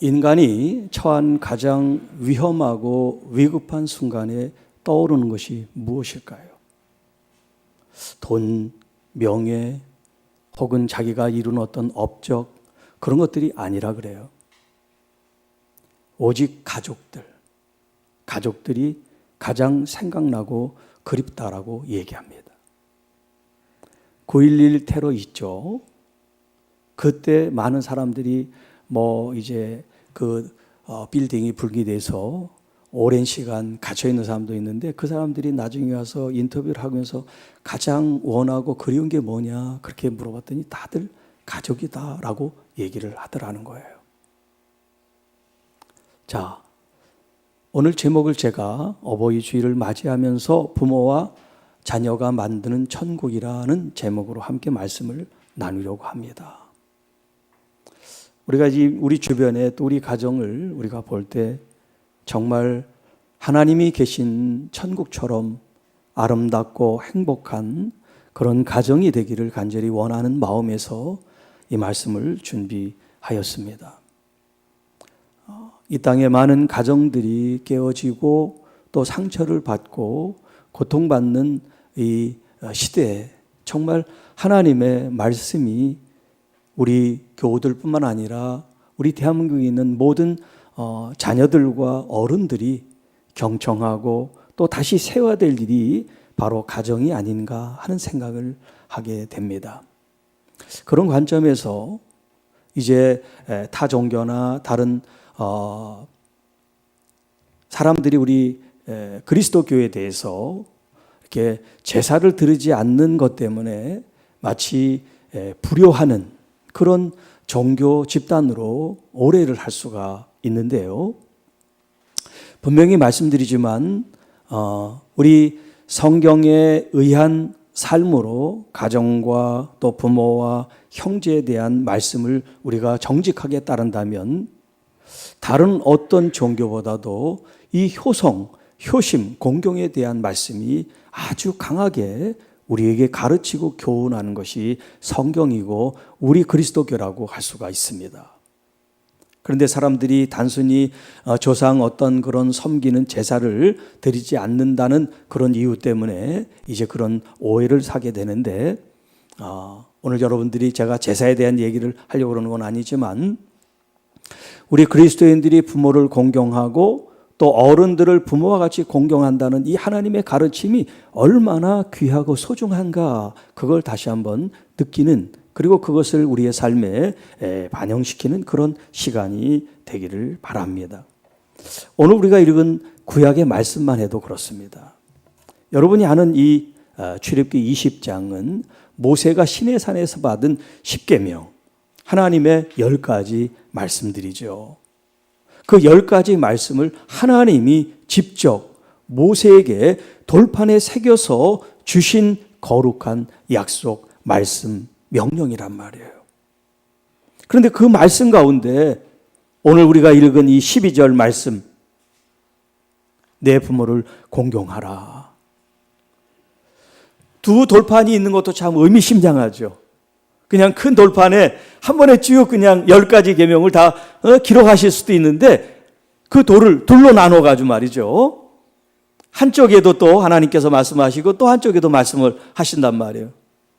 인간이 처한 가장 위험하고 위급한 순간에 떠오르는 것이 무엇일까요? 돈, 명예, 혹은 자기가 이룬 어떤 업적, 그런 것들이 아니라 그래요. 오직 가족들이 가장 생각나고 그립다라고 얘기합니다. 9.11 테러 있죠. 그때 많은 사람들이 이제 빌딩이 붕괴돼서 오랜 시간 갇혀 있는 사람도 있는데, 그 사람들이 나중에 와서 인터뷰를 하면서 가장 원하고 그리운 게 뭐냐 그렇게 물어봤더니 다들 가족이다라고 얘기를 하더라는 거예요. 자, 오늘 제목을 제가 어버이 주일을 맞이하면서 부모와 자녀가 만드는 천국이라는 제목으로 함께 말씀을 나누려고 합니다. 우리가 우리 주변에 또 우리 가정을 우리가 볼 때 정말 하나님이 계신 천국처럼 아름답고 행복한 그런 가정이 되기를 간절히 원하는 마음에서 이 말씀을 준비하였습니다. 이 땅에 많은 가정들이 깨어지고 또 상처를 받고 고통받는 이 시대에 정말 하나님의 말씀이 우리 교우들뿐만 아니라 우리 대한민국에 있는 모든 자녀들과 어른들이 경청하고 또 다시 세워야 될 일이 바로 가정이 아닌가 하는 생각을 하게 됩니다. 그런 관점에서 이제 타 종교나 다른 사람들이 우리 그리스도교에 대해서 이렇게 제사를 드리지 않는 것 때문에 마치 불효하는 그런 종교 집단으로 오해를 할 수가 있는데요. 분명히 말씀드리지만 우리 성경에 의한 삶으로 가정과 또 부모와 형제에 대한 말씀을 우리가 정직하게 따른다면 다른 어떤 종교보다도 이 효성, 효심, 공경에 대한 말씀이 아주 강하게 우리에게 가르치고 교훈하는 것이 성경이고 우리 그리스도교라고 할 수가 있습니다. 그런데 사람들이 단순히 조상 어떤 그런 섬기는 제사를 드리지 않는다는 그런 이유 때문에 이제 그런 오해를 사게 되는데, 오늘 여러분들이 제가 제사에 대한 얘기를 하려고 그러는 건 아니지만 우리 그리스도인들이 부모를 공경하고 또 어른들을 부모와 같이 공경한다는 이 하나님의 가르침이 얼마나 귀하고 소중한가, 그걸 다시 한번 느끼는, 그리고 그것을 우리의 삶에 반영시키는 그런 시간이 되기를 바랍니다. 오늘 우리가 읽은 구약의 말씀만 해도 그렇습니다. 여러분이 아는 이 출애굽기 20장은 모세가 시내산에서 받은 10계명, 하나님의 10가지 말씀들이죠. 그 10가지 말씀을 하나님이 직접 모세에게 돌판에 새겨서 주신 거룩한 약속, 말씀, 명령이란 말이에요. 그런데 그 말씀 가운데 오늘 우리가 읽은 이 12절 말씀, 내 부모를 공경하라. 두 돌판이 있는 것도 참 의미심장하죠. 그냥 큰 돌판에 한 번에 쭉 그냥 10가지 계명을 다 기록하실 수도 있는데 그 돌을 둘로 나눠가지고 말이죠. 한쪽에도 또 하나님께서 말씀하시고 또 한쪽에도 말씀을 하신단 말이에요.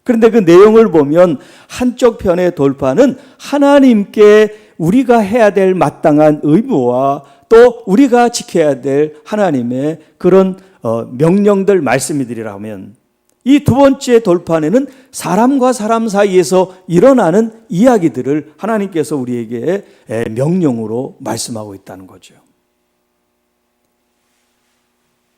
그런데 그 내용을 보면 한쪽 편의 돌판은 하나님께 우리가 해야 될 마땅한 의무와 또 우리가 지켜야 될 하나님의 그런 명령들, 말씀이들이라면, 이 두 번째 돌판에는 사람과 사람 사이에서 일어나는 이야기들을 하나님께서 우리에게 명령으로 말씀하고 있다는 거죠.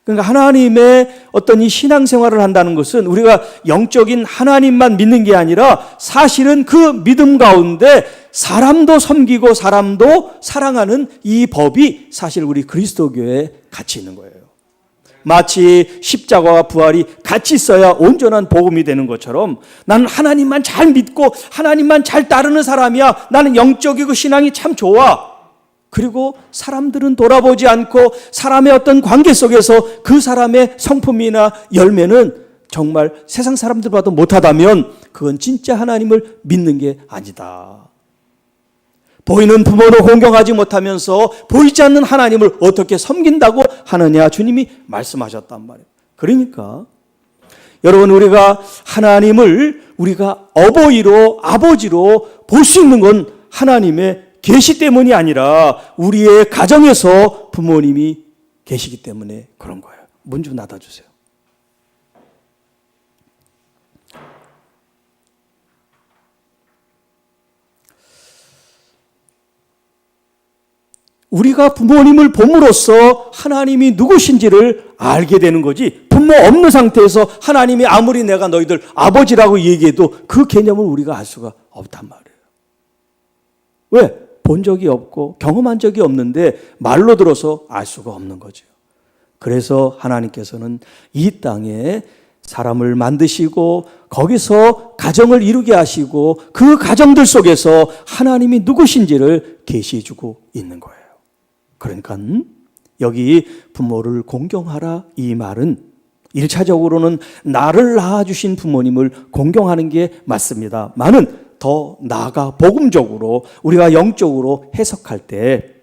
그러니까 하나님의 어떤 이 신앙생활을 한다는 것은 우리가 영적인 하나님만 믿는 게 아니라 사실은 그 믿음 가운데 사람도 섬기고 사람도 사랑하는 이 법이 사실 우리 그리스도교에 같이 있는 거예요. 마치 십자가와 부활이 같이 있어야 온전한 복음이 되는 것처럼 나는 하나님만 잘 믿고 하나님만 잘 따르는 사람이야. 나는 영적이고 신앙이 참 좋아. 그리고 사람들은 돌아보지 않고 사람의 어떤 관계 속에서 그 사람의 성품이나 열매는 정말 세상 사람들보다 못하다면 그건 진짜 하나님을 믿는 게 아니다. 보이는 부모를 공경하지 못하면서 보이지 않는 하나님을 어떻게 섬긴다고 하느냐 주님이 말씀하셨단 말이에요. 그러니까 여러분, 우리가 하나님을 우리가 어버이로 아버지로 볼 수 있는 건 하나님의 계시 때문이 아니라 우리의 가정에서 부모님이 계시기 때문에 그런 거예요. 문 좀 닫아주세요. 우리가 부모님을 봄으로써 하나님이 누구신지를 알게 되는 거지, 부모 없는 상태에서 하나님이 아무리 내가 너희들 아버지라고 얘기해도 그 개념을 우리가 알 수가 없단 말이에요. 왜? 본 적이 없고 경험한 적이 없는데 말로 들어서 알 수가 없는 거죠. 그래서 하나님께서는 이 땅에 사람을 만드시고 거기서 가정을 이루게 하시고 그 가정들 속에서 하나님이 누구신지를 계시해 주고 있는 거예요. 그러니까 여기 부모를 공경하라 이 말은 1차적으로는 나를 낳아주신 부모님을 공경하는 게 맞습니다. 많은 더 나아가 복음적으로 우리가 영적으로 해석할 때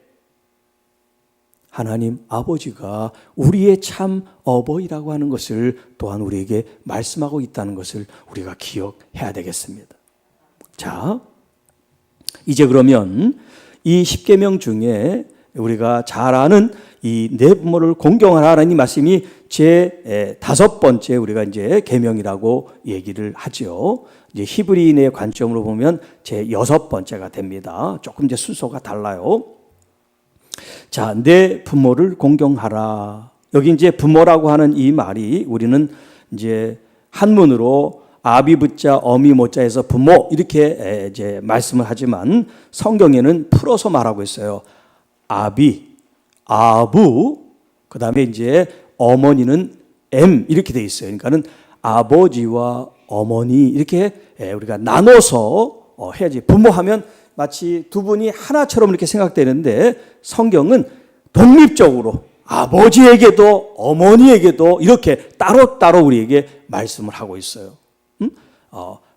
하나님 아버지가 우리의 참 어버이라고 하는 것을 또한 우리에게 말씀하고 있다는 것을 우리가 기억해야 되겠습니다. 자, 이제 그러면 이 10계명 중에 우리가 잘 아는 이 내 부모를 공경하라는 이 말씀이 제 5번째 우리가 이제 계명이라고 얘기를 하죠. 이제 히브리인의 관점으로 보면 제 6번째가 됩니다. 조금 이제 순서가 달라요. 자, 내 부모를 공경하라. 여기 이제 부모라고 하는 이 말이 우리는 이제 한문으로 아비 붙자 어미 모자에서 부모 이렇게 이제 말씀을 하지만 성경에는 풀어서 말하고 있어요. 아비, 아부, 그 다음에 이제 어머니는 M 이렇게 돼 있어요. 그러니까는 아버지와 어머니 이렇게 우리가 나눠서 해야지. 부모하면 마치 두 분이 하나처럼 이렇게 생각되는데 성경은 독립적으로 아버지에게도 어머니에게도 이렇게 따로따로 우리에게 말씀을 하고 있어요.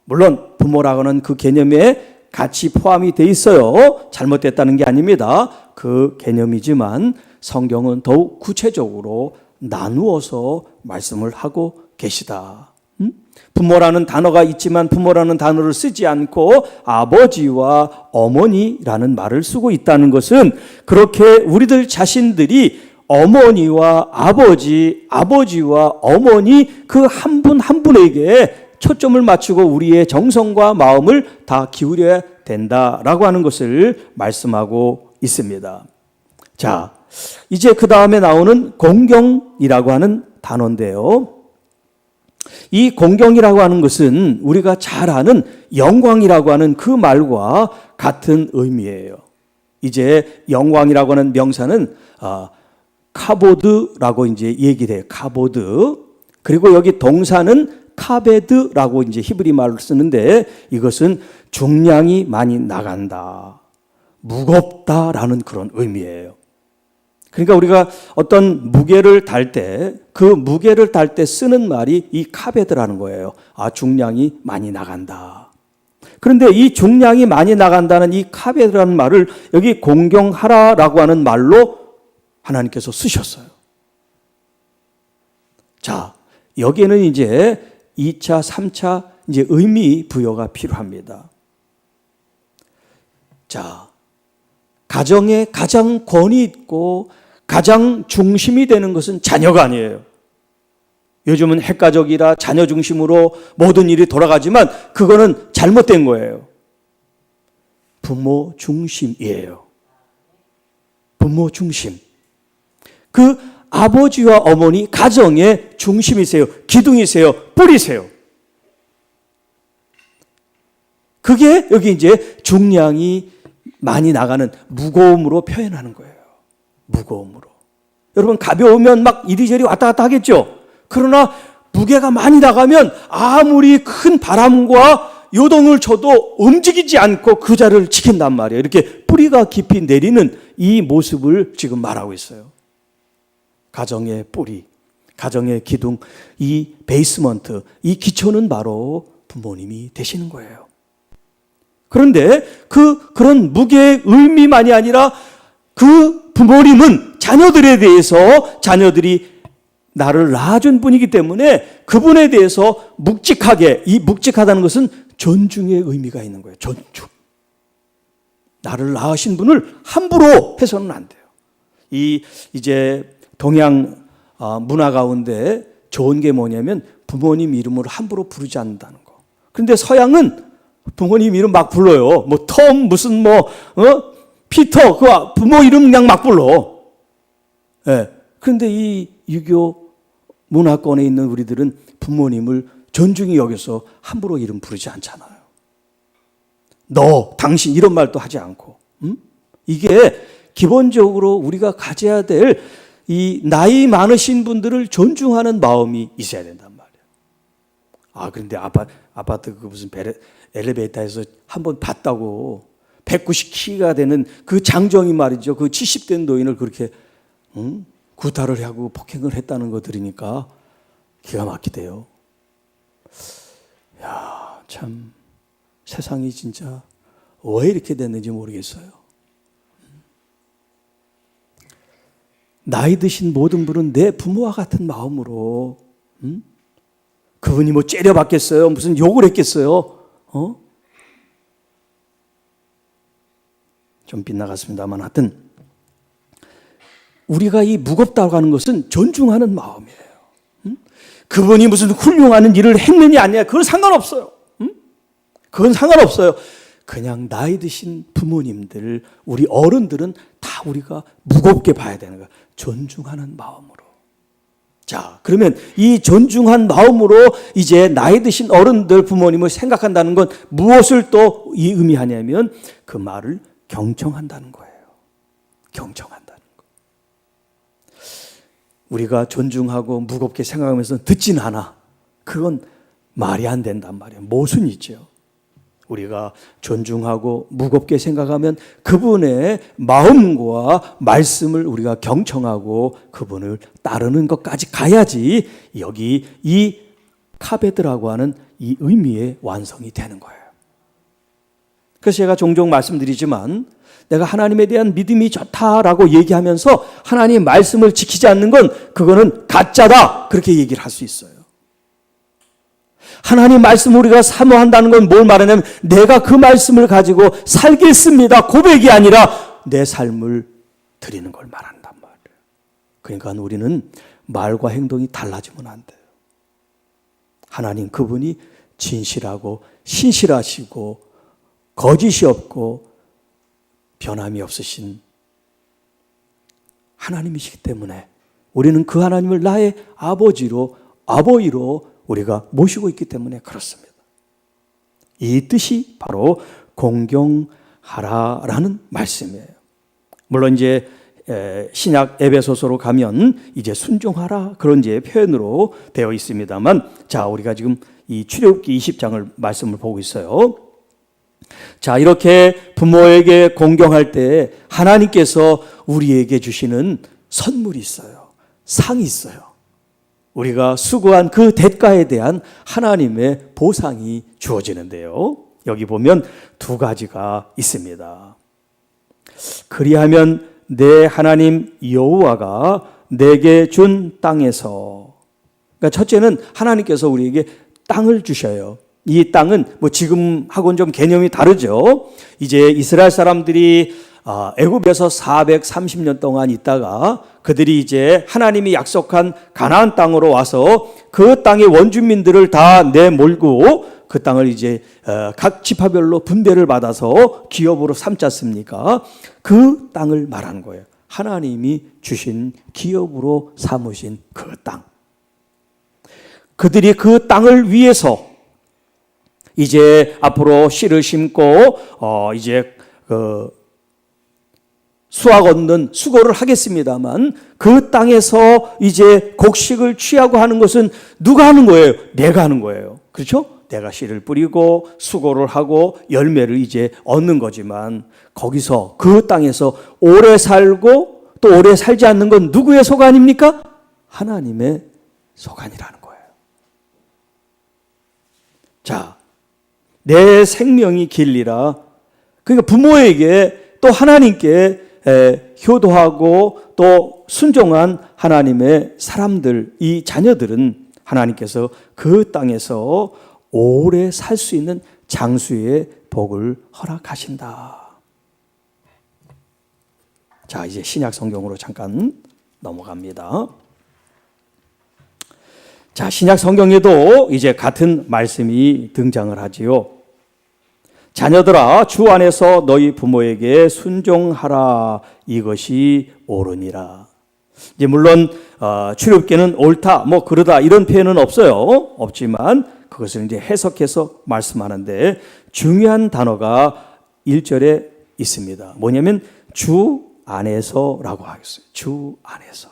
물론 부모라고는 그 개념에 같이 포함이 돼 있어요. 잘못됐다는 게 아닙니다. 그 개념이지만 성경은 더욱 구체적으로 나누어서 말씀을 하고 계시다. 부모라는 단어가 있지만 부모라는 단어를 쓰지 않고 아버지와 어머니라는 말을 쓰고 있다는 것은 그렇게 우리들 자신들이 어머니와 아버지, 아버지와 어머니 그 한 분 한 분에게 초점을 맞추고 우리의 정성과 마음을 다 기울여야 된다라고 하는 것을 말씀하고 있습니다. 자, 이제 그 다음에 나오는 공경이라고 하는 단어인데요. 이 공경이라고 하는 것은 우리가 잘 아는 영광이라고 하는 그 말과 같은 의미예요. 이제 영광이라고 하는 명사는 카보드라고 이제 얘기를 해요. 카보드. 그리고 여기 동사는 카베드라고 이제 히브리 말을 쓰는데 이것은 중량이 많이 나간다. 무겁다라는 그런 의미예요. 그러니까 우리가 어떤 무게를 달 때 그 무게를 달 때 쓰는 말이 이 카베드라는 거예요. 아, 중량이 많이 나간다. 그런데 이 중량이 많이 나간다는 이 카베드라는 말을 여기 공경하라라고 하는 말로 하나님께서 쓰셨어요. 자, 여기에는 이제 2차, 3차 이제 의미 부여가 필요합니다. 자, 가정에 가장 권위 있고 가장 중심이 되는 것은 자녀가 아니에요. 요즘은 핵가족이라 자녀 중심으로 모든 일이 돌아가지만 그거는 잘못된 거예요. 부모 중심이에요. 부모 중심. 그 아버지와 어머니 가정의 중심이세요. 기둥이세요. 뿌리세요. 그게 여기 이제 중량이 많이 나가는 무거움으로 표현하는 거예요. 무거움으로. 여러분 가벼우면 막 이리저리 왔다 갔다 하겠죠. 그러나 무게가 많이 나가면 아무리 큰 바람과 요동을 쳐도 움직이지 않고 그 자리를 지킨단 말이에요. 이렇게 뿌리가 깊이 내리는 이 모습을 지금 말하고 있어요. 가정의 뿌리, 가정의 기둥, 이 베이스먼트, 이 기초는 바로 부모님이 되시는 거예요. 그런데 그런 무게의 의미만이 아니라 그 부모님은 자녀들에 대해서 자녀들이 나를 낳아준 분이기 때문에 그분에 대해서 묵직하게, 이 묵직하다는 것은 존중의 의미가 있는 거예요. 존중. 나를 낳으신 분을 함부로 해서는 안 돼요. 이제 동양 문화 가운데 좋은 게 뭐냐면 부모님 이름을 함부로 부르지 않는다는 거. 그런데 서양은 부모님 이름 막 불러요. 뭐 톰 무슨 피터 그 부모 이름 그냥 막 불러. 예. 그런데 이 유교 문화권에 있는 우리들은 부모님을 존중히 여겨서 함부로 이름 부르지 않잖아요. 너, 당신 이런 말도 하지 않고. 이게 기본적으로 우리가 가져야 될 이 나이 많으신 분들을 존중하는 마음이 있어야 된단 말이에요. 그런데 아파트 그 무슨 엘리베이터에서 한번 봤다고 190키가 되는 그 장정이 말이죠. 그 70대 노인을 그렇게 구타를 하고 폭행을 했다는 거 들으니까 기가 막히대요. 야, 참 세상이 진짜 왜 이렇게 됐는지 모르겠어요. 나이 드신 모든 분은 내 부모와 같은 마음으로 그분이 뭐 째려봤겠어요? 무슨 욕을 했겠어요? 좀 빗나갔습니다만 하여튼 우리가 이 무겁다고 하는 것은 존중하는 마음이에요. 그분이 무슨 훌륭한 일을 했느냐 아니냐 그건 상관없어요. 그건 상관없어요. 그냥 나이 드신 부모님들, 우리 어른들은 다 우리가 무겁게 봐야 되는 거야. 존중하는 마음으로. 자, 그러면 이 존중한 마음으로 이제 나이 드신 어른들, 부모님을 생각한다는 건 무엇을 또 의미하냐면 그 말을 경청한다는 거예요. 경청한다는 거. 우리가 존중하고 무겁게 생각하면서 듣진 않아. 그건 말이 안 된단 말이에요. 모순이죠. 우리가 존중하고 무겁게 생각하면 그분의 마음과 말씀을 우리가 경청하고 그분을 따르는 것까지 가야지 여기 이 카베드라고 하는 이 의미의 완성이 되는 거예요. 그래서 제가 종종 말씀드리지만 내가 하나님에 대한 믿음이 좋다라고 얘기하면서 하나님 말씀을 지키지 않는 건 그거는 가짜다 그렇게 얘기를 할 수 있어요. 하나님 말씀을 우리가 사모한다는 건 뭘 말하냐면 내가 그 말씀을 가지고 살겠습니다. 고백이 아니라 내 삶을 드리는 걸 말한단 말이에요. 그러니까 우리는 말과 행동이 달라지면 안 돼요. 하나님 그분이 진실하고 신실하시고 거짓이 없고 변함이 없으신 하나님이시기 때문에 우리는 그 하나님을 나의 아버지로 아버지로 우리가 모시고 있기 때문에 그렇습니다. 이 뜻이 바로 공경하라라는 말씀이에요. 물론 이제 신약 에베소서로 가면 이제 순종하라 그런 이제 표현으로 되어 있습니다만 자, 우리가 지금 이 출애굽기 20장을 말씀을 보고 있어요. 자, 이렇게 부모에게 공경할 때 하나님께서 우리에게 주시는 선물이 있어요. 상이 있어요. 우리가 수고한 그 대가에 대한 하나님의 보상이 주어지는데요. 여기 보면 두 가지가 있습니다. 그리하면 내 하나님 여호와가 내게 준 땅에서, 그러니까 첫째는 하나님께서 우리에게 땅을 주셔요. 이 땅은 뭐 지금하고는 좀 개념이 다르죠. 이제 이스라엘 사람들이 애굽에서 430년 동안 있다가 그들이 이제 하나님이 약속한 가나안 땅으로 와서 그 땅의 원주민들을 다 내몰고 그 땅을 이제 각 지파별로 분배를 받아서 기업으로 삼지 않습니까? 그 땅을 말하는 거예요. 하나님이 주신 기업으로 삼으신 그 땅. 그들이 그 땅을 위해서 이제 앞으로 씨를 심고 이제 수확 얻는 수고를 하겠습니다만 그 땅에서 이제 곡식을 취하고 하는 것은 누가 하는 거예요? 내가 하는 거예요. 그렇죠? 내가 씨를 뿌리고 수고를 하고 열매를 이제 얻는 거지만 거기서 그 땅에서 오래 살고 또 오래 살지 않는 건 누구의 소관입니까? 하나님의 소관이라는 거예요. 자, 내 생명이 길리라. 그러니까 부모에게 또 하나님께 효도하고 또 순종한 하나님의 사람들, 이 자녀들은 하나님께서 그 땅에서 오래 살 수 있는 장수의 복을 허락하신다. 자, 이제 신약 성경으로 잠깐 넘어갑니다. 자, 신약 성경에도 이제 같은 말씀이 등장을 하지요. 자녀들아, 주 안에서 너희 부모에게 순종하라. 이것이 옳으니라. 이제 물론 출애굽기는 옳다, 뭐 그러다 이런 표현은 없어요. 없지만 그것을 이제 해석해서 말씀하는데 중요한 단어가 1절에 있습니다. 뭐냐면 주 안에서라고 하겠어요. 주 안에서.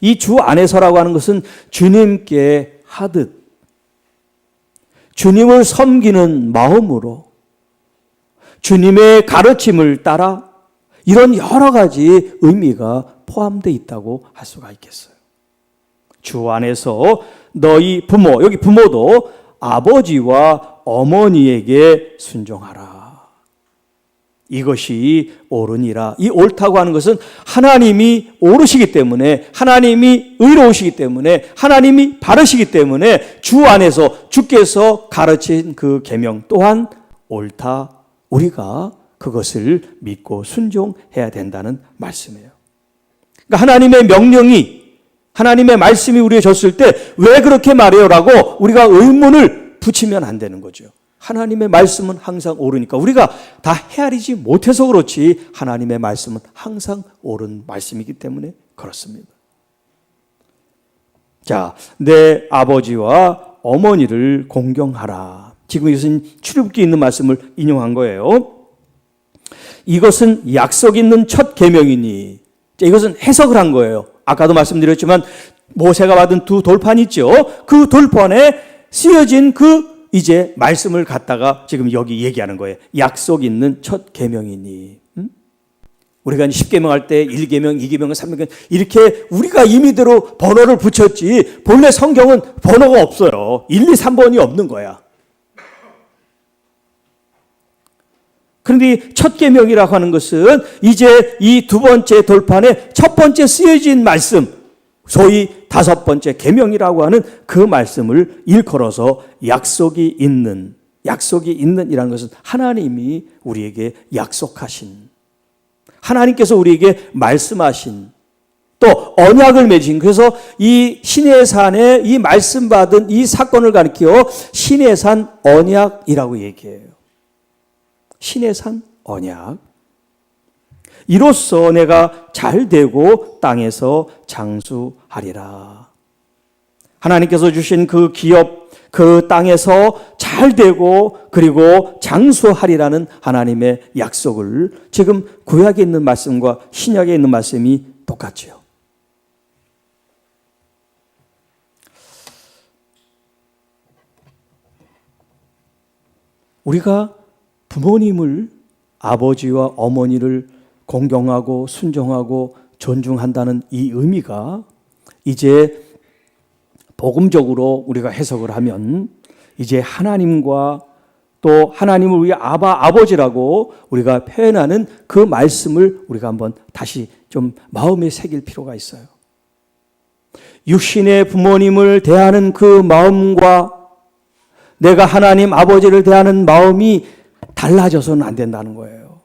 이 주 안에서라고 하는 것은 주님께 하듯 주님을 섬기는 마음으로 주님의 가르침을 따라 이런 여러 가지 의미가 포함되어 있다고 할 수가 있겠어요. 주 안에서 너희 부모, 여기 부모도 아버지와 어머니에게 순종하라. 이것이 옳으니라. 이 옳다고 하는 것은 하나님이 옳으시기 때문에, 하나님이 의로우시기 때문에, 하나님이 바르시기 때문에 주 안에서 주께서 가르친 그 계명 또한 옳다. 우리가 그것을 믿고 순종해야 된다는 말씀이에요. 그러니까 하나님의 명령이, 하나님의 말씀이 우리에게 줬을 때 왜 그렇게 말해요라고 우리가 의문을 붙이면 안 되는 거죠. 하나님의 말씀은 항상 옳으니까 우리가 다 헤아리지 못해서 그렇지 하나님의 말씀은 항상 옳은 말씀이기 때문에 그렇습니다. 자, 내 아버지와 어머니를 공경하라. 지금 이것은 출애굽기에 있는 말씀을 인용한 거예요. 이것은 약속 있는 첫 계명이니. 이것은 해석을 한 거예요. 아까도 말씀드렸지만 모세가 받은 두 돌판 있죠. 그 돌판에 쓰여진 그 이제 말씀을 갖다가 지금 여기 얘기하는 거예요. 약속 있는 첫 계명이니. 우리가 10계명 할 때 1계명, 2계명, 3계명 이렇게 우리가 임의대로 번호를 붙였지 본래 성경은 번호가 없어요. 1, 2, 3번이 없는 거야. 그런데 첫 계명이라고 하는 것은 이제 이 두 번째 돌판에 첫 번째 쓰여진 말씀, 소위 다섯 번째 계명이라고 하는 그 말씀을 일컬어서 약속이 있는 이라는 것은 하나님이 우리에게 약속하신, 하나님께서 우리에게 말씀하신, 또 언약을 맺으신, 그래서 이 시내산에 이 말씀 받은 이 사건을 가리켜 시내산 언약이라고 얘기해요. 시내산 언약. 이로써 내가 잘 되고 땅에서 장수하리라. 하나님께서 주신 그 기업, 그 땅에서 잘 되고 그리고 장수하리라는 하나님의 약속을 지금 구약에 있는 말씀과 신약에 있는 말씀이 똑같죠. 우리가 부모님을, 아버지와 어머니를 공경하고 순종하고 존중한다는 이 의미가 이제 복음적으로 우리가 해석을 하면 이제 하나님과 또 하나님을 우리 아버지라고 우리가 표현하는 그 말씀을 우리가 한번 다시 좀 마음에 새길 필요가 있어요. 육신의 부모님을 대하는 그 마음과 내가 하나님 아버지를 대하는 마음이 달라져서는 안 된다는 거예요.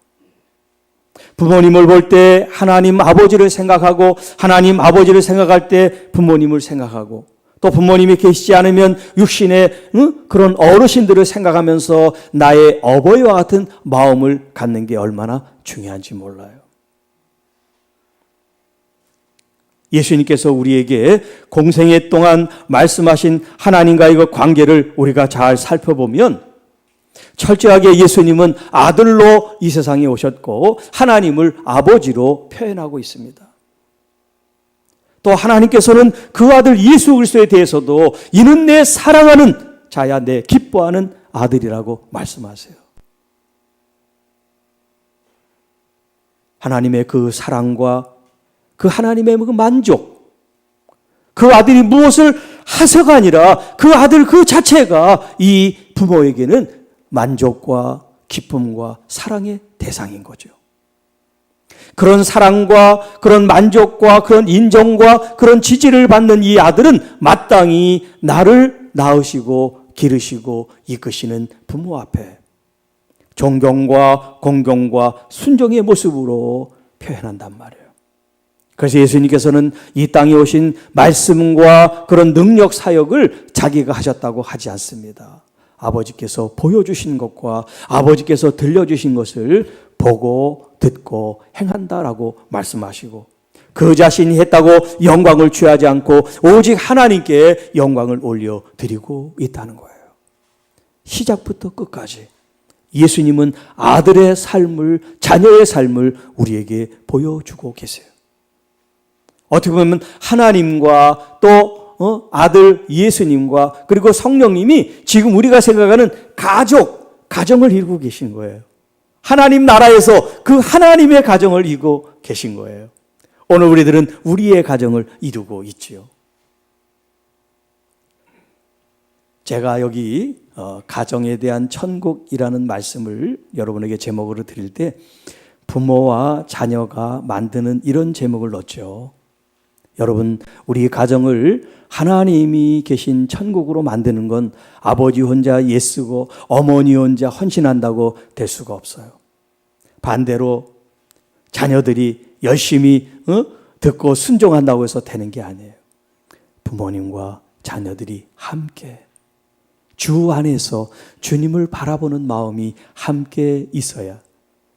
부모님을 볼 때 하나님 아버지를 생각하고 하나님 아버지를 생각할 때 부모님을 생각하고 또 부모님이 계시지 않으면 육신의 그런 어르신들을 생각하면서 나의 어버이와 같은 마음을 갖는 게 얼마나 중요한지 몰라요. 예수님께서 우리에게 공생애 동안 말씀하신 하나님과의 그 관계를 우리가 잘 살펴보면 철저하게 예수님은 아들로 이 세상에 오셨고 하나님을 아버지로 표현하고 있습니다. 또 하나님께서는 그 아들 예수 그리스도에 대해서도 이는 내 사랑하는 자야, 내 기뻐하는 아들이라고 말씀하세요. 하나님의 그 사랑과 그 하나님의 그 만족, 그 아들이 무엇을 하서가 아니라 그 아들 그 자체가 이 부모에게는 만족과 기쁨과 사랑의 대상인 거죠. 그런 사랑과 그런 만족과 그런 인정과 그런 지지를 받는 이 아들은 마땅히 나를 낳으시고 기르시고 이끄시는 부모 앞에 존경과 공경과 순종의 모습으로 표현한단 말이에요. 그래서 예수님께서는 이 땅에 오신 말씀과 그런 능력 사역을 자기가 하셨다고 하지 않습니다. 아버지께서 보여주신 것과 아버지께서 들려주신 것을 보고 듣고 행한다라고 말씀하시고 그 자신이 했다고 영광을 취하지 않고 오직 하나님께 영광을 올려드리고 있다는 거예요. 시작부터 끝까지 예수님은 아들의 삶을, 자녀의 삶을 우리에게 보여주고 계세요. 어떻게 보면 하나님과 또 아들 예수님과 그리고 성령님이 지금 우리가 생각하는 가정을 이루고 계신 거예요. 하나님 나라에서 그 하나님의 가정을 이루고 계신 거예요. 오늘 우리들은 우리의 가정을 이루고 있지요. 제가 여기 가정에 대한 천국이라는 말씀을 여러분에게 제목으로 드릴 때 부모와 자녀가 만드는 이런 제목을 넣었죠. 여러분, 우리 가정을 하나님이 계신 천국으로 만드는 건 아버지 혼자 예쓰고 어머니 혼자 헌신한다고 될 수가 없어요. 반대로 자녀들이 열심히 듣고 순종한다고 해서 되는 게 아니에요. 부모님과 자녀들이 함께 주 안에서 주님을 바라보는 마음이 함께 있어야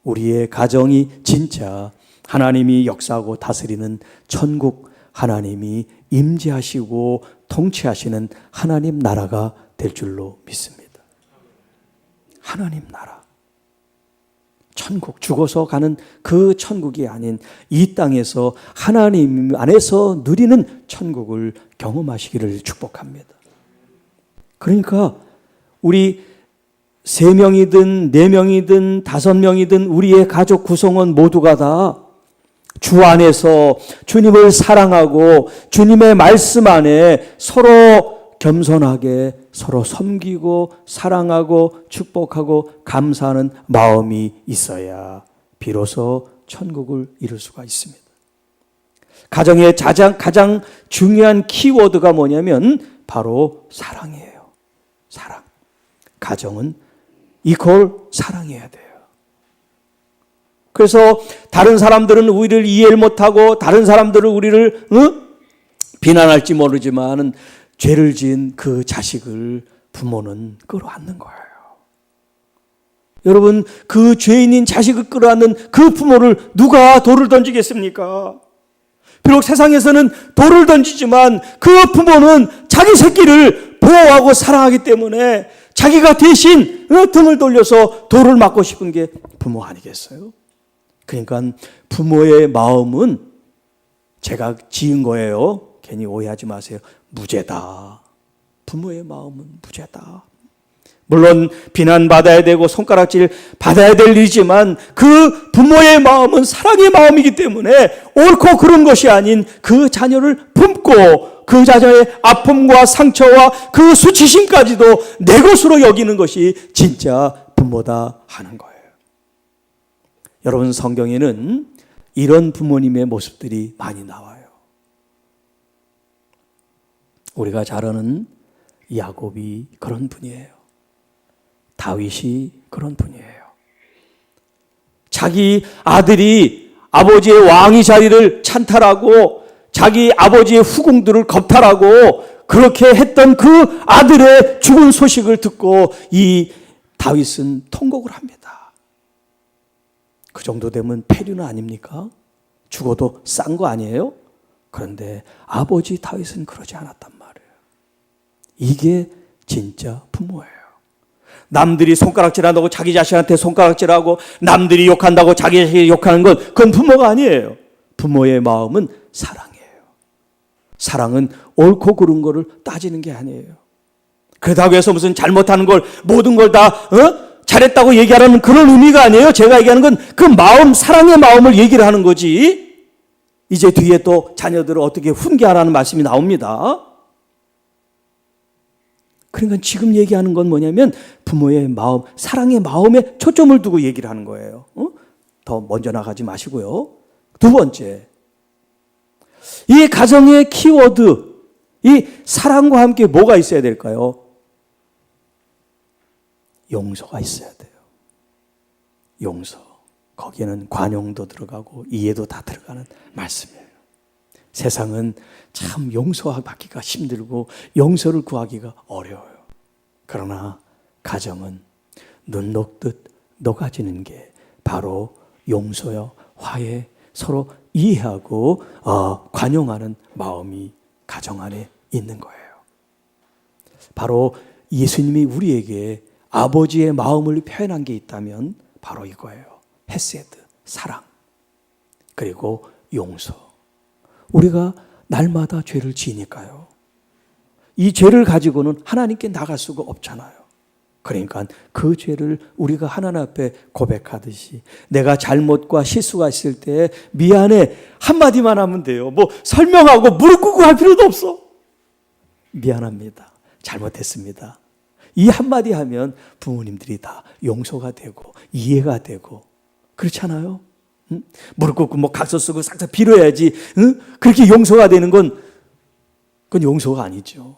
우리의 가정이 진짜 하나님이 역사하고 다스리는 천국, 하나님이 임재하시고 통치하시는 하나님 나라가 될 줄로 믿습니다. 하나님 나라, 천국, 죽어서 가는 그 천국이 아닌 이 땅에서 하나님 안에서 누리는 천국을 경험하시기를 축복합니다. 그러니까 우리 3명이든 4명이든 5명이든 우리의 가족 구성원 모두가 다 주 안에서 주님을 사랑하고 주님의 말씀 안에 서로 겸손하게 서로 섬기고 사랑하고 축복하고 감사하는 마음이 있어야 비로소 천국을 이룰 수가 있습니다. 가정의 가장 중요한 키워드가 뭐냐면 바로 사랑이에요. 사랑. 가정은 이퀄 사랑해야 돼요. 그래서 다른 사람들은 우리를 이해를 못하고 다른 사람들은 우리를 비난할지 모르지만 죄를 지은 그 자식을 부모는 끌어안는 거예요. 여러분, 그 죄인인 자식을 끌어안는 그 부모를 누가 돌을 던지겠습니까? 비록 세상에서는 돌을 던지지만 그 부모는 자기 새끼를 보호하고 사랑하기 때문에 자기가 대신 등을 돌려서 돌을 맞고 싶은 게 부모 아니겠어요? 그러니까 부모의 마음은 제가 지은 거예요. 괜히 오해하지 마세요. 무죄다. 부모의 마음은 무죄다. 물론 비난받아야 되고 손가락질 받아야 될 일이지만 그 부모의 마음은 사랑의 마음이기 때문에 옳고 그른 것이 아닌 그 자녀를 품고 그 자녀의 아픔과 상처와 그 수치심까지도 내 것으로 여기는 것이 진짜 부모다 하는 거예요. 여러분, 성경에는 이런 부모님의 모습들이 많이 나와요. 우리가 잘 아는 야곱이 그런 분이에요. 다윗이 그런 분이에요. 자기 아들이 아버지의 왕위 자리를 찬탈하고 자기 아버지의 후궁들을 겁탈하고 그렇게 했던 그 아들의 죽은 소식을 듣고 이 다윗은 통곡을 합니다. 그 정도 되면 폐륜 아닙니까? 죽어도 싼 거 아니에요? 그런데 아버지 다윗은 그러지 않았단 말이에요. 이게 진짜 부모예요. 남들이 손가락질한다고 자기 자식한테 손가락질하고 남들이 욕한다고 자기 자식이 욕하는 건 그건 부모가 아니에요. 부모의 마음은 사랑이에요. 사랑은 옳고 그른 거를 따지는 게 아니에요. 그렇다고 해서 무슨 잘못하는 걸 모든 걸 다 잘했다고 얘기하라는 그런 의미가 아니에요. 제가 얘기하는 건 그 마음, 사랑의 마음을 얘기를 하는 거지. 이제 뒤에 또 자녀들을 어떻게 훈계하라는 말씀이 나옵니다. 그러니까 지금 얘기하는 건 뭐냐면 부모의 마음, 사랑의 마음에 초점을 두고 얘기를 하는 거예요. 더 먼저 나가지 마시고요. 두 번째, 이 가정의 키워드, 이 사랑과 함께 뭐가 있어야 될까요? 용서가 있어야 돼요. 용서. 거기에는 관용도 들어가고 이해도 다 들어가는 말씀이에요. 세상은 참 용서받기가 힘들고 용서를 구하기가 어려워요. 그러나 가정은 눈 녹듯 녹아지는 게 바로 용서요, 화해, 서로 이해하고 관용하는 마음이 가정 안에 있는 거예요. 바로 예수님이 우리에게 아버지의 마음을 표현한 게 있다면 바로 이거예요. 헤세드, 사랑, 그리고 용서. 우리가 날마다 죄를 지니까요. 이 죄를 가지고는 하나님께 나갈 수가 없잖아요. 그러니까 그 죄를 우리가 하나님 앞에 고백하듯이 내가 잘못과 실수가 있을 때 미안해 한마디만 하면 돼요. 뭐 설명하고 무릎 꿇고 할 필요도 없어. 미안합니다. 잘못했습니다. 이 한마디 하면 부모님들이 다 용서가 되고 이해가 되고 그렇잖아요. 응? 무릎 꿇고 뭐 각서 쓰고 싹싹 빌어야지. 응? 그렇게 용서가 되는 건 그건 용서가 아니죠.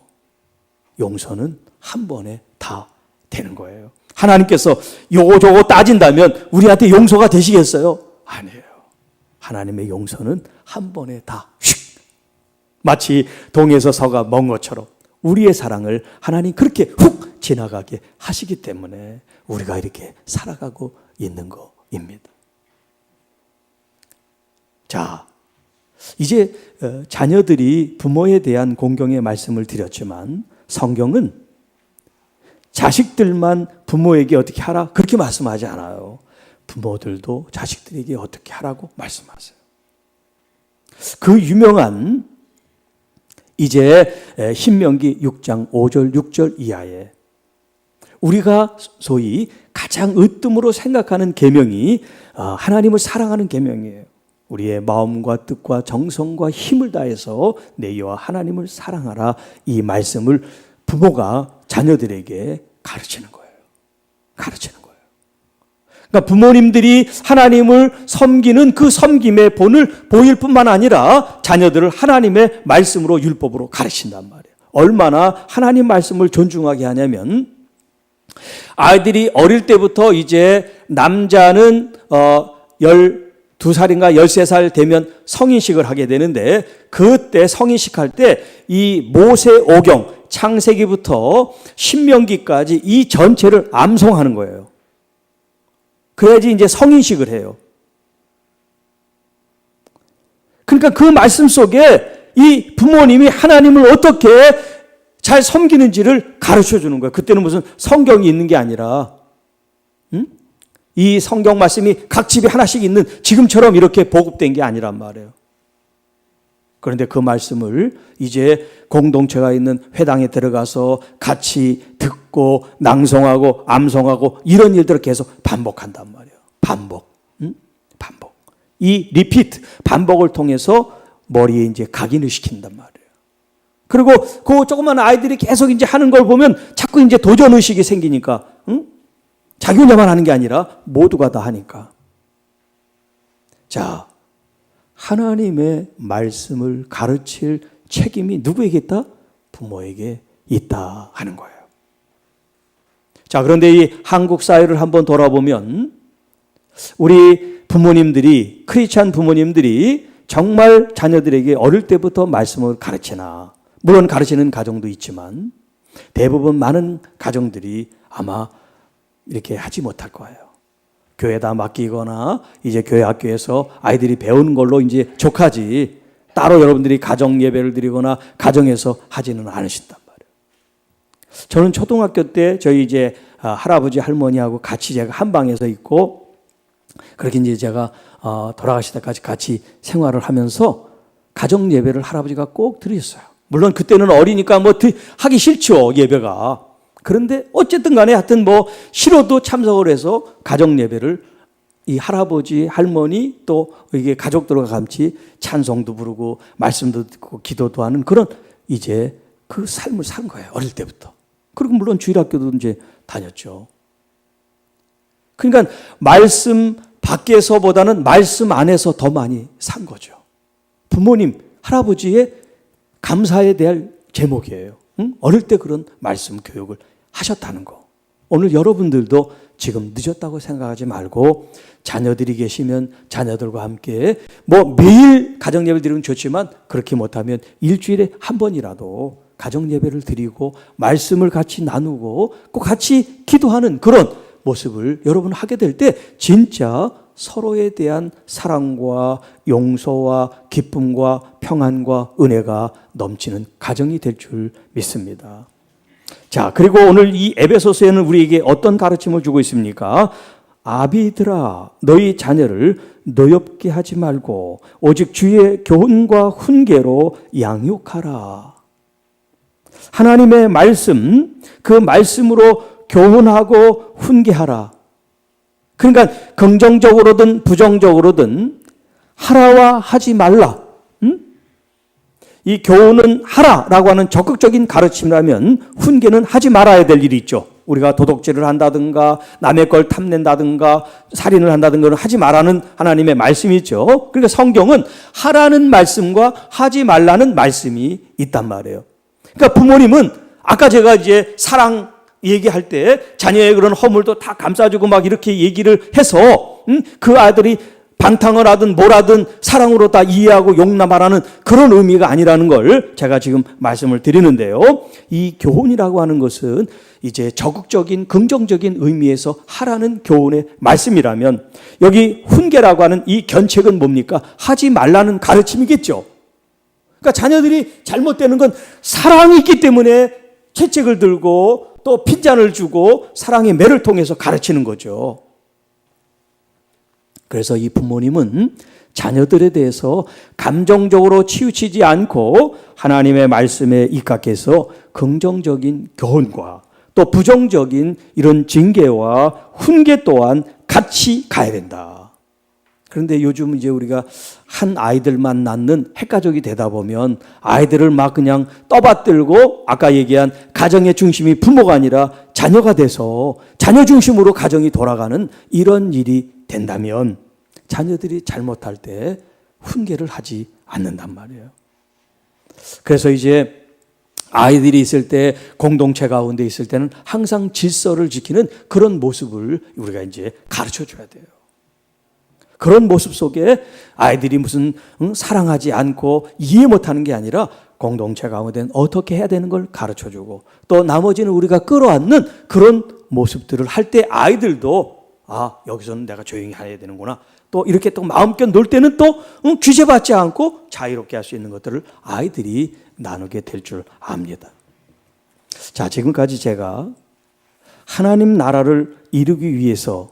용서는 한 번에 다 되는 거예요. 하나님께서 요거 저거 따진다면 우리한테 용서가 되시겠어요? 아니에요. 하나님의 용서는 한 번에 다 휙! 마치 동에서 서가 먼 것처럼 우리의 사랑을 하나님 그렇게 훅 지나가게 하시기 때문에 우리가 이렇게 살아가고 있는 거입니다. 자, 이제 자녀들이 부모에 대한 공경의 말씀을 드렸지만 성경은 자식들만 부모에게 어떻게 하라 그렇게 말씀하지 않아요. 부모들도 자식들에게 어떻게 하라고 말씀하세요. 그 유명한 이제 신명기 6장 5절 6절 이하에 우리가 소위 가장 으뜸으로 생각하는 계명이 하나님을 사랑하는 계명이에요. 우리의 마음과 뜻과 정성과 힘을 다해서 내 여호와 하나님을 사랑하라. 이 말씀을 부모가 자녀들에게 가르치는 거예요. 가르치는 거예요. 그러니까 부모님들이 하나님을 섬기는 그 섬김의 본을 보일 뿐만 아니라 자녀들을 하나님의 말씀으로 율법으로 가르친단 말이에요. 얼마나 하나님 말씀을 존중하게 하냐면 아이들이 어릴 때부터 이제 남자는 12살인가 13살 되면 성인식을 하게 되는데 그때 성인식 할 때 이 모세오경 창세기부터 신명기까지 이 전체를 암송하는 거예요. 그래야지 이제 성인식을 해요. 그러니까 그 말씀 속에 이 부모님이 하나님을 어떻게 잘 섬기는지를 가르쳐 주는 거예요. 그때는 무슨 성경이 있는 게 아니라 이 성경 말씀이 각 집에 하나씩 있는 지금처럼 이렇게 보급된 게 아니란 말이에요. 그런데 그 말씀을 이제 공동체가 있는 회당에 들어가서 같이 듣고 낭송하고 암송하고 이런 일들을 계속 반복한단 말이에요. 반복. 반복. 이 리피트, 반복을 통해서 머리에 이제 각인을 시킨단 말이에요. 그리고 그 조그만 아이들이 계속 이제 하는 걸 보면 자꾸 이제 도전 의식이 생기니까, 자기 혼자만 하는 게 아니라 모두가 다 하니까. 자, 하나님의 말씀을 가르칠 책임이 누구에게 있다? 부모에게 있다 하는 거예요. 자, 그런데 이 한국 사회를 한번 돌아보면 우리 부모님들이, 크리스찬 부모님들이 정말 자녀들에게 어릴 때부터 말씀을 가르치나, 물론 가르치는 가정도 있지만 대부분 많은 가정들이 아마 이렇게 하지 못할 거예요. 교회에다 맡기거나 이제 교회 학교에서 아이들이 배우는 걸로 이제 족하지 따로 여러분들이 가정 예배를 드리거나 가정에서 하지는 않으신단 말이에요. 저는 초등학교 때 저희 이제 할아버지 할머니하고 같이 제가 한 방에서 있고 그렇게 이제 제가 돌아가실 때까지 같이 생활을 하면서 가정 예배를 할아버지가 꼭 드리셨어요. 물론 그때는 어리니까 뭐 하기 싫죠, 예배가. 그런데 어쨌든 간에 하여튼 뭐 싫어도 참석을 해서 가정 예배를 이 할아버지, 할머니 또 이게 가족들과 같이 찬송도 부르고 말씀도 듣고 기도도 하는 그런 이제 그 삶을 산 거예요. 어릴 때부터. 그리고 물론 주일학교도 이제 다녔죠. 그러니까 말씀 밖에서보다는 말씀 안에서 더 많이 산 거죠. 부모님, 할아버지의 감사에 대한 제목이에요. 응? 어릴 때 그런 말씀 교육을 하셨다는 거. 오늘 여러분들도 지금 늦었다고 생각하지 말고 자녀들이 계시면 자녀들과 함께 매일 가정예배를 드리면 좋지만 그렇게 못하면 일주일에 한 번이라도 가정예배를 드리고 말씀을 같이 나누고 꼭 같이 기도하는 그런 모습을 여러분 하게 될 때 진짜 서로에 대한 사랑과 용서와 기쁨과 평안과 은혜가 넘치는 가정이 될 줄 믿습니다. 자, 그리고 오늘 이 에베소서에는 우리에게 어떤 가르침을 주고 있습니까? 아비들아, 너희 자녀를 노엽게 하지 말고 오직 주의 교훈과 훈계로 양육하라. 하나님의 말씀, 그 말씀으로 교훈하고 훈계하라. 그러니까 긍정적으로든 부정적으로든 하라와 하지 말라. 이 교훈은 하라라고 하는 적극적인 가르침이라면 훈계는 하지 말아야 될 일이 있죠. 우리가 도둑질을 한다든가 남의 걸 탐낸다든가 살인을 한다든가 하지 말라는 하나님의 말씀이 있죠. 그러니까 성경은 하라는 말씀과 하지 말라는 말씀이 있단 말이에요. 그러니까 부모님은 아까 제가 이제 사랑 얘기할 때 자녀의 그런 허물도 다 감싸주고 막 이렇게 얘기를 해서 그 아들이 방탕을 하든 뭘 하든 사랑으로 다 이해하고 용납하라는 그런 의미가 아니라는 걸 제가 지금 말씀을 드리는데요. 이 교훈이라고 하는 것은 이제 적극적인 긍정적인 의미에서 하라는 교훈의 말씀이라면 여기 훈계라고 하는 이 견책은 뭡니까? 하지 말라는 가르침이겠죠. 그러니까 자녀들이 잘못되는 건 사랑이 있기 때문에 채찍을 들고 또 핀잔을 주고 사랑의 매를 통해서 가르치는 거죠. 그래서 이 부모님은 자녀들에 대해서 감정적으로 치우치지 않고 하나님의 말씀에 입각해서 긍정적인 교훈과 또 부정적인 이런 징계와 훈계 또한 같이 가야 된다. 그런데 요즘 이제 우리가 한 아이들만 낳는 핵가족이 되다 보면 아이들을 막 그냥 떠받들고 아까 얘기한 가정의 중심이 부모가 아니라 자녀가 돼서 자녀 중심으로 가정이 돌아가는 이런 일이 된다면 자녀들이 잘못할 때 훈계를 하지 않는단 말이에요. 그래서 이제 아이들이 있을 때 공동체 가운데 있을 때는 항상 질서를 지키는 그런 모습을 우리가 이제 가르쳐 줘야 돼요. 그런 모습 속에 아이들이 무슨 사랑하지 않고 이해 못하는 게 아니라 공동체 가운데는 어떻게 해야 되는 걸 가르쳐주고 또 나머지는 우리가 끌어안는 그런 모습들을 할 때 아이들도 여기서는 내가 조용히 해야 되는구나. 또 이렇게 또 마음껏 놀 때는 또 규제받지 않고 자유롭게 할 수 있는 것들을 아이들이 나누게 될 줄 압니다. 자, 지금까지 제가 하나님 나라를 이루기 위해서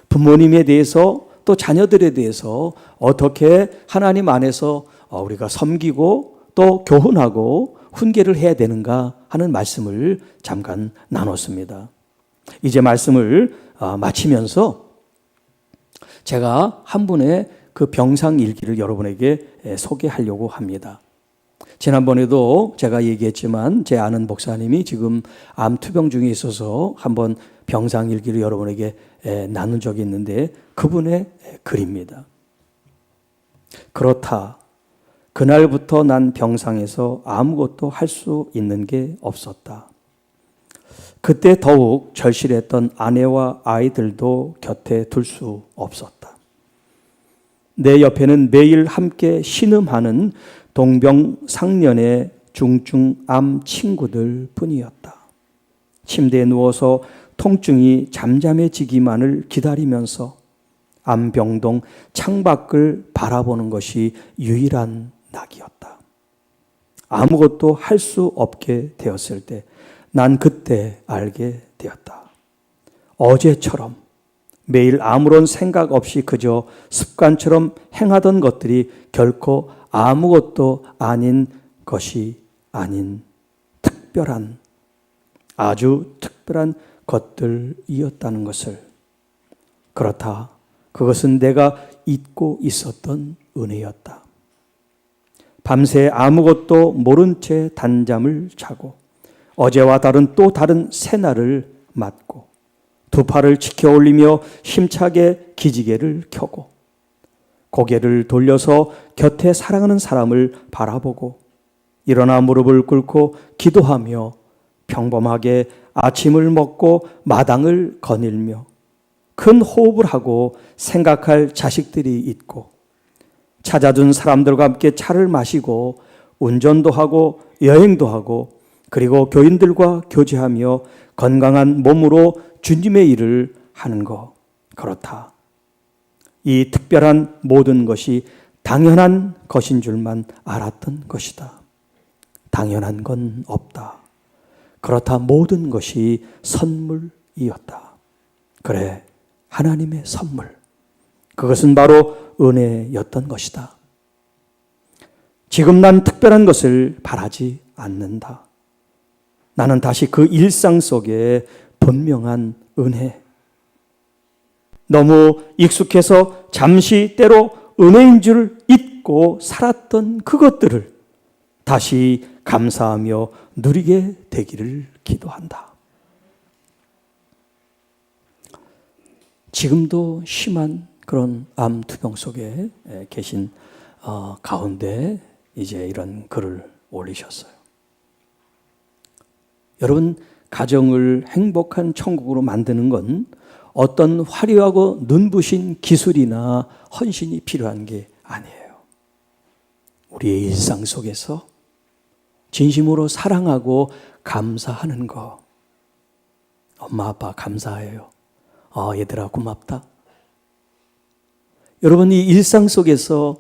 부모님에 대해서 또 자녀들에 대해서 어떻게 하나님 안에서 우리가 섬기고 또 교훈하고 훈계를 해야 되는가 하는 말씀을 잠깐 나눴습니다. 이제 말씀을 마치면서 제가 한 분의 그 병상 일기를 여러분에게 소개하려고 합니다. 지난번에도 제가 얘기했지만 제 아는 목사님이 지금 암 투병 중에 있어서 한번 병상 일기를 여러분에게 나눈 적이 있는데 그분의 글입니다. 그렇다. 그날부터 난 병상에서 아무것도 할 수 있는 게 없었다. 그때 더욱 절실했던 아내와 아이들도 곁에 둘 수 없었다. 내 옆에는 매일 함께 신음하는 동병상련의 중증암 친구들 뿐이었다. 침대에 누워서 통증이 잠잠해지기만을 기다리면서 암병동 창밖을 바라보는 것이 유일한 낙이었다. 아무것도 할 수 없게 되었을 때 난 그때 알게 되었다. 어제처럼 매일 아무런 생각 없이 그저 습관처럼 행하던 것들이 결코 아무것도 아닌 것이 아닌 특별한, 아주 특별한 것들이었다는 것을. 그렇다. 그것은 내가 잊고 있었던 은혜였다. 밤새 아무것도 모른 채 단잠을 자고 어제와 또 다른 새날을 맞고 두 팔을 치켜 올리며 힘차게 기지개를 켜고 고개를 돌려서 곁에 사랑하는 사람을 바라보고 일어나 무릎을 꿇고 기도하며 평범하게 아침을 먹고 마당을 거닐며 큰 호흡을 하고 생각할 자식들이 있고 찾아준 사람들과 함께 차를 마시고 운전도 하고 여행도 하고 그리고 교인들과 교제하며 건강한 몸으로 주님의 일을 하는 것, 그렇다. 이 특별한 모든 것이 당연한 것인 줄만 알았던 것이다. 당연한 건 없다. 그렇다. 모든 것이 선물이었다. 그래, 하나님의 선물. 그것은 바로 은혜였던 것이다. 지금 난 특별한 것을 바라지 않는다. 나는 다시 그 일상 속에 분명한 은혜. 너무 익숙해서 잠시 때로 은혜인 줄 잊고 살았던 그것들을 다시 감사하며 누리게 되기를 기도한다. 지금도 심한 그런 암 투병 속에 계신 가운데 이제 이런 글을 올리셨어요. 여러분, 가정을 행복한 천국으로 만드는 건 어떤 화려하고 눈부신 기술이나 헌신이 필요한 게 아니에요. 우리의 일상 속에서 진심으로 사랑하고 감사하는 거. 엄마 아빠 감사해요. 얘들아 고맙다. 여러분, 이 일상 속에서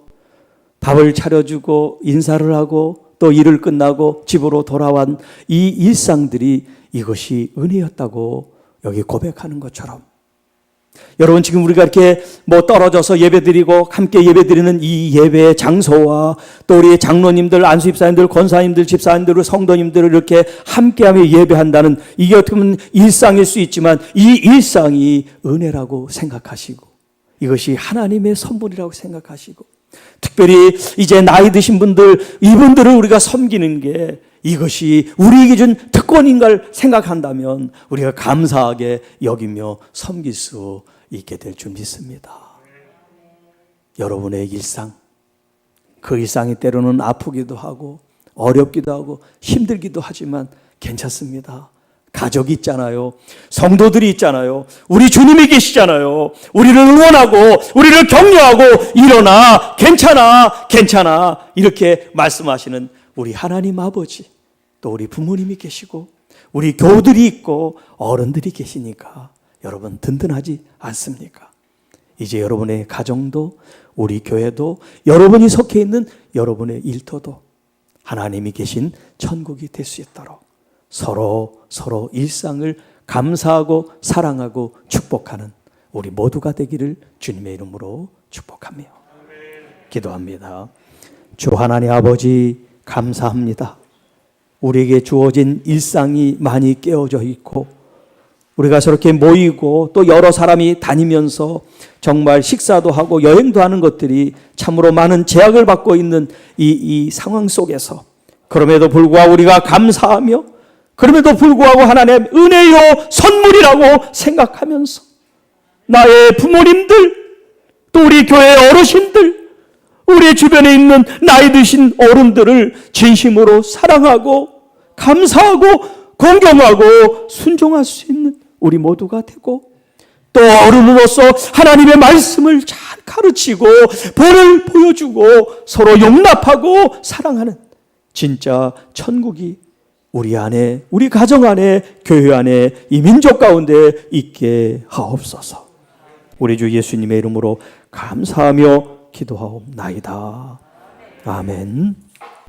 밥을 차려주고 인사를 하고 또 일을 끝나고 집으로 돌아온 이 일상들이 이것이 은혜였다고 여기 고백하는 것처럼, 여러분 지금 우리가 이렇게 떨어져서 예배드리고 함께 예배드리는 이 예배의 장소와 또 우리 장로님들, 안수집사님들, 권사님들, 집사님들, 성도님들을 이렇게 함께하며 예배한다는, 이게 어떻게 보면 일상일 수 있지만 이 일상이 은혜라고 생각하시고 이것이 하나님의 선물이라고 생각하시고, 특별히 이제 나이 드신 분들, 이분들을 우리가 섬기는 게 이것이 우리에게 준 특권인 걸 생각한다면 우리가 감사하게 여기며 섬길 수 있게 될 줄 믿습니다. 여러분의 일상, 그 일상이 때로는 아프기도 하고 어렵기도 하고 힘들기도 하지만 괜찮습니다. 가족이 있잖아요. 성도들이 있잖아요. 우리 주님이 계시잖아요. 우리를 응원하고 우리를 격려하고 일어나, 괜찮아, 괜찮아 이렇게 말씀하시는 우리 하나님 아버지, 또 우리 부모님이 계시고 우리 교우들이 있고 어른들이 계시니까 여러분 든든하지 않습니까? 이제 여러분의 가정도 우리 교회도 여러분이 속해 있는 여러분의 일터도 하나님이 계신 천국이 될 수 있도록 서로 일상을 감사하고 사랑하고 축복하는 우리 모두가 되기를 주님의 이름으로 축복하며 기도합니다. 주 하나님 아버지 감사합니다. 우리에게 주어진 일상이 많이 깨어져 있고 우리가 저렇게 모이고 또 여러 사람이 다니면서 정말 식사도 하고 여행도 하는 것들이 참으로 많은 제약을 받고 있는 이 상황 속에서, 그럼에도 불구하고 우리가 감사하며 그럼에도 불구하고 하나님의 은혜요 선물이라고 생각하면서 나의 부모님들, 또 우리 교회 어르신들, 우리 주변에 있는 나이 드신 어른들을 진심으로 사랑하고 감사하고 공경하고 순종할 수 있는 우리 모두가 되고, 또 어른으로서 하나님의 말씀을 잘 가르치고 본을 보여주고 서로 용납하고 사랑하는 진짜 천국이 우리 안에, 우리 가정 안에, 교회 안에, 이 민족 가운데 있게 하옵소서. 우리 주 예수님의 이름으로 감사하며 기도하옵나이다. 아멘.